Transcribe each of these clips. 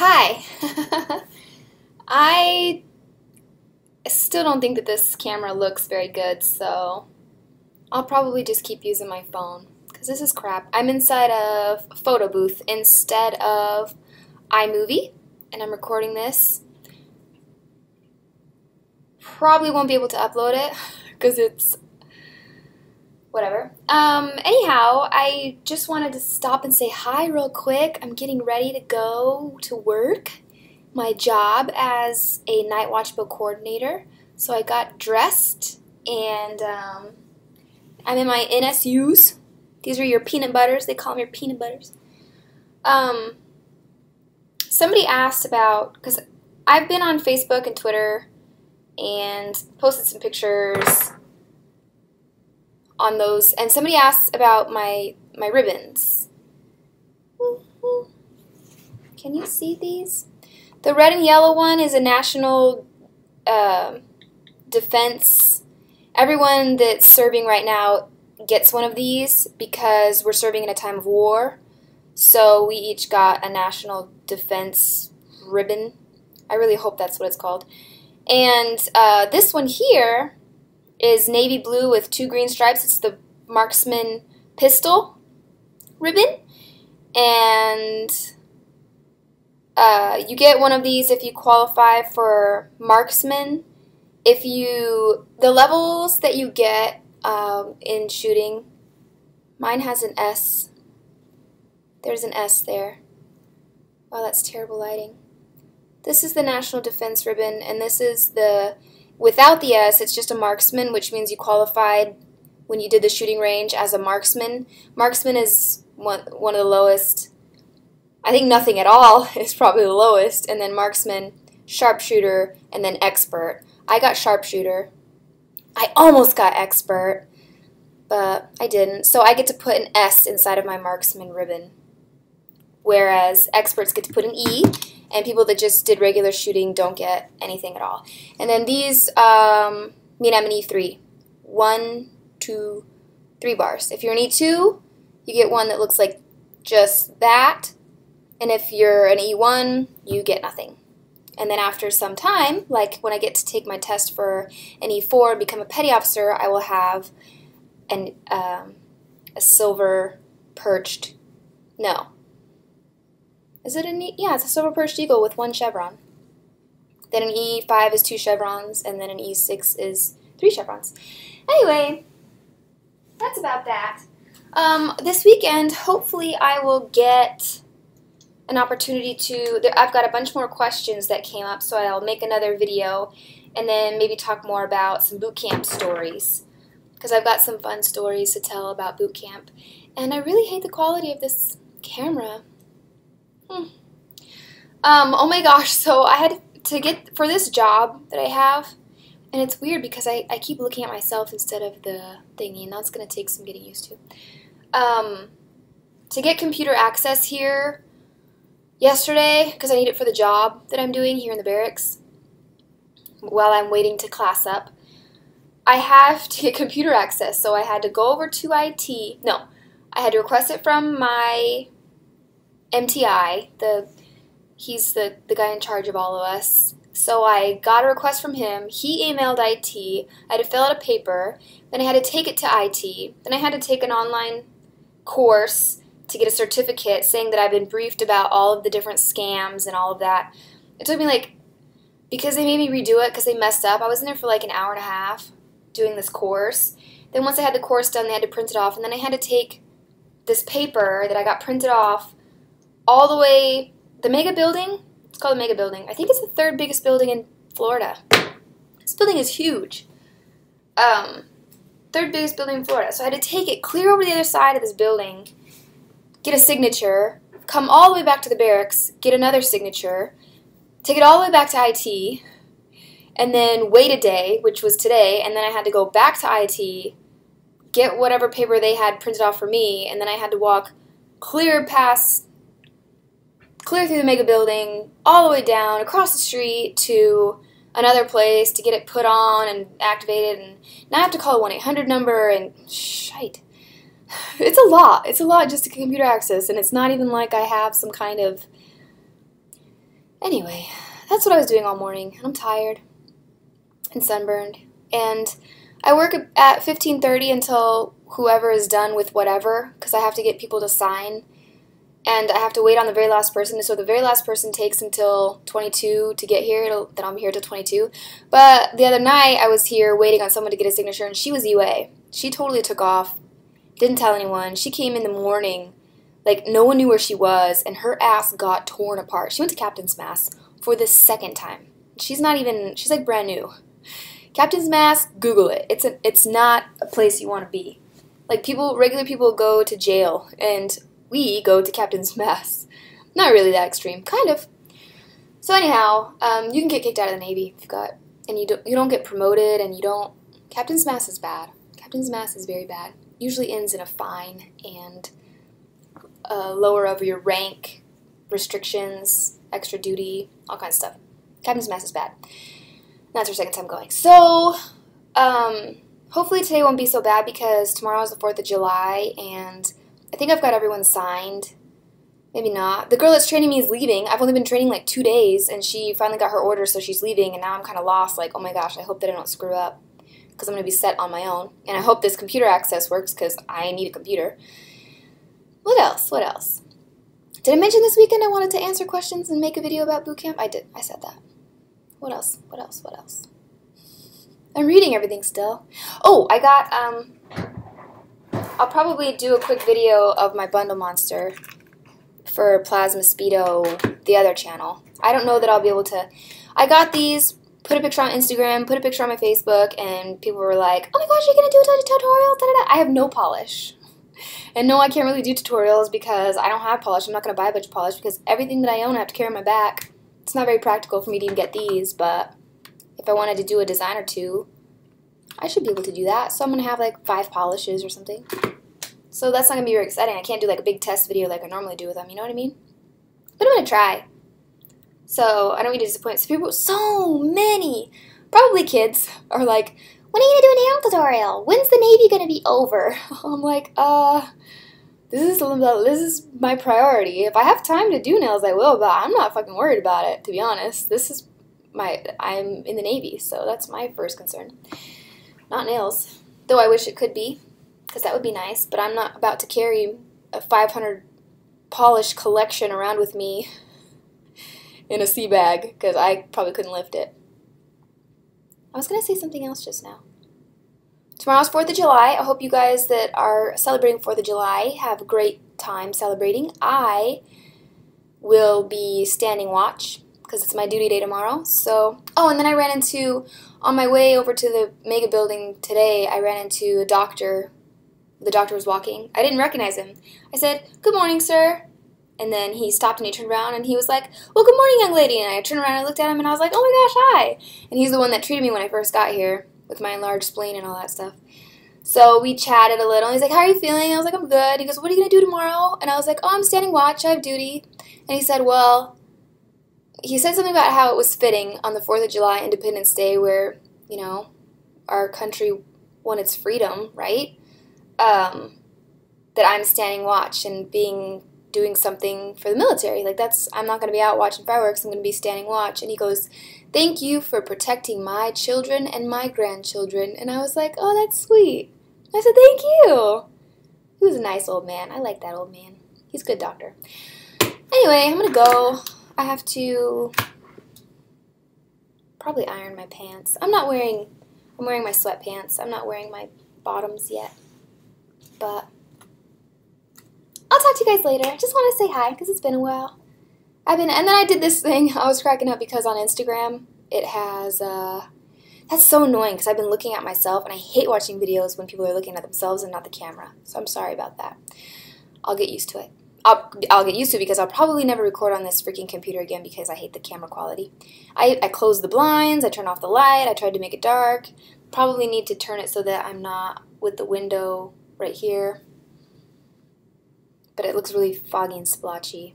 Hi! I still don't think that this camera looks very good, so I'll probably just keep using my phone, because this is crap. I'm inside of a photo booth instead of iMovie, and I'm recording this. Probably won't be able to upload it, because it's whatever. Anyhow, I just wanted to stop and say hi real quick. I'm getting ready to go to work, my job as a night watch boat coordinator. So I got dressed and I'm in my NSUs. These are your peanut butters. They call them your peanut butters. Somebody asked about, because I've been on Facebook and Twitter and posted some pictures on those, and somebody asked about my ribbons. Can you see these? The red and yellow one is a national defense. Everyone that's serving right now gets one of these because we're serving in a time of war. So we each got a national defense ribbon. I really hope that's what it's called. And this one here is navy blue with 2 green stripes. It's the marksman pistol ribbon. And you get one of these if you qualify for marksman. The levels that you get in shooting, mine has an S. There's an S there. Wow, that's terrible lighting. This is the National Defense Ribbon, and this is the, without the S, it's just a marksman, which means you qualified when you did the shooting range as a marksman. Marksman is one of the lowest. I think nothing at all is probably the lowest, and then marksman, sharpshooter, and then expert. I got sharpshooter. I almost got expert, but I didn't. So I get to put an S inside of my marksman ribbon, whereas experts get to put an E, and people that just did regular shooting don't get anything at all. And then these mean I'm an E3. 1, 2, 3 bars. If you're an E2, you get one that looks like just that. And if you're an E1, you get nothing. And then after some time, like when I get to take my test for an E4 and become a petty officer, I will have a silver perched, no. Is it an E? Yeah, it's a silver perched eagle with 1 chevron. Then an E5 is 2 chevrons, and then an E6 is 3 chevrons. Anyway, that's about that. This weekend, hopefully I will get an opportunity to, I've got a bunch more questions that came up, so I'll make another video and then maybe talk more about some boot camp stories, because I've got some fun stories to tell about boot camp. And I really hate the quality of this camera. Oh my gosh, so I had to get, for this job that I have, and it's weird because I keep looking at myself instead of the thingy, and that's going to take some getting used to. To get computer access here yesterday, because I need it for the job that I'm doing here in the barracks while I'm waiting to class up, I have to get computer access, so I had to go over to IT. No, I had to request it from my MTI, he's the guy in charge of all of us. So I got a request from him, he emailed IT, I had to fill out a paper, then I had to take it to IT, then I had to take an online course to get a certificate saying that I've been briefed about all of the different scams and all of that. It took me because they made me redo it because they messed up, I was in there for like an hour and a half doing this course. Then once I had the course done, they had to print it off, and then I had to take this paper that I got printed off all the way, the Mega Building, it's called the Mega Building. I think it's the 3rd biggest building in Florida. This building is huge. 3rd biggest building in Florida. So I had to take it clear over the other side of this building, get a signature, come all the way back to the barracks, get another signature, take it all the way back to IT, and then wait a day, which was today, and then I had to go back to IT, get whatever paper they had printed off for me, and then I had to walk clear through the Mega Building, all the way down, across the street to another place to get it put on and activated, and now I have to call a 1-800 number, and shite. It's a lot. It's a lot just to get computer access, and it's not even like I have some kind of Anyway, that's what I was doing all morning, and I'm tired and sunburned. And I work at 15:30 until whoever is done with whatever, because I have to get people to sign, and I have to wait on the very last person. So the very last person takes until 22 to get here. Then I'm here till 22. But the other night I was here waiting on someone to get a signature, and she was UA. She totally took off, didn't tell anyone. She came in the morning, like no one knew where she was, and her ass got torn apart. She went to Captain's Mass for the second time. She's like brand new. Captain's Mass, Google it. It's not a place you want to be. Like regular people go to jail, and we go to Captain's Mass. Not really that extreme, kind of. So anyhow, you can get kicked out of the Navy if and you don't get promoted, and you don't. Captain's Mass is bad. Captain's Mass is very bad. Usually ends in a fine and lower of your rank, restrictions, extra duty, all kinds of stuff. Captain's Mass is bad. That's our second time going. So, hopefully today won't be so bad because tomorrow is the 4th of July, and I think I've got everyone signed. Maybe not. The girl that's training me is leaving. I've only been training like 2 days, and she finally got her order, so she's leaving, and now I'm kind of lost. Like, oh my gosh, I hope that I don't screw up because I'm going to be set on my own. And I hope this computer access works because I need a computer. What else? What else? Did I mention this weekend I wanted to answer questions and make a video about boot camp? I did. I said that. What else? What else? What else? I'm reading everything still. Oh, I got, I'll probably do a quick video of my bundle monster for Plasma Speedo, the other channel. I don't know that I'll be able to. I got these, put a picture on Instagram, put a picture on my Facebook, and people were like, oh my gosh, you're going to do a tutorial? Da-da-da. I have no polish. And no, I can't really do tutorials because I don't have polish. I'm not going to buy a bunch of polish because everything that I own I have to carry on my back. It's not very practical for me to even get these, but if I wanted to do a design or two, I should be able to do that. So I'm going to have like 5 polishes or something. So that's not going to be very exciting. I can't do like a big test video like I normally do with them, you know what I mean? But I'm going to try. So I don't mean to disappoint. So many, probably kids, are like, when are you going to do a nail tutorial? When's the Navy going to be over? I'm like, this is my priority. If I have time to do nails, I will, but I'm not fucking worried about it, to be honest. I'm in the Navy, so that's my first concern. Not nails. Though I wish it could be, because that would be nice, but I'm not about to carry a 500 polish collection around with me in a sea bag, because I probably couldn't lift it. I was going to say something else just now. Tomorrow's 4th of July. I hope you guys that are celebrating 4th of July have a great time celebrating. I will be standing watch because it's my duty day tomorrow. So, oh, and then I ran into, on my way over to the mega building today, I ran into a doctor. The doctor was walking. I didn't recognize him. I said, good morning, sir. And then he stopped and he turned around and he was like, well, good morning, young lady. And I turned around and I looked at him and I was like, oh my gosh, hi. And he's the one that treated me when I first got here with my enlarged spleen and all that stuff. So we chatted a little. He's like, how are you feeling? I was like, I'm good. He goes, what are you going to do tomorrow? And I was like, oh, I'm standing watch. I have duty. And he said, well, he said something about how it was fitting on the 4th of July, Independence Day, where, you know, our country won its freedom, right? That I'm standing watch and doing something for the military. Like, I'm not going to be out watching fireworks. I'm going to be standing watch. And he goes, thank you for protecting my children and my grandchildren. And I was like, oh, that's sweet. I said, thank you. He was a nice old man. I like that old man. He's a good doctor. Anyway, I'm going to go. I have to probably iron my pants. I'm wearing my sweatpants. I'm not wearing my bottoms yet. But I'll talk to you guys later. I just want to say hi because it's been a while. And then I did this thing. I was cracking up because on Instagram it has, that's so annoying because I've been looking at myself and I hate watching videos when people are looking at themselves and not the camera. So I'm sorry about that. I'll get used to it. I'll get used to it because I'll probably never record on this freaking computer again because I hate the camera quality. I closed the blinds, I turned off the light, I tried to make it dark. Probably need to turn it so that I'm not with the window right here. But it looks really foggy and splotchy.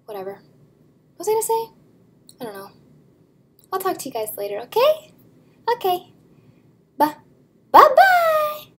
Whatever. What was I going to say? I don't know. I'll talk to you guys later, okay? Okay. Bye-bye!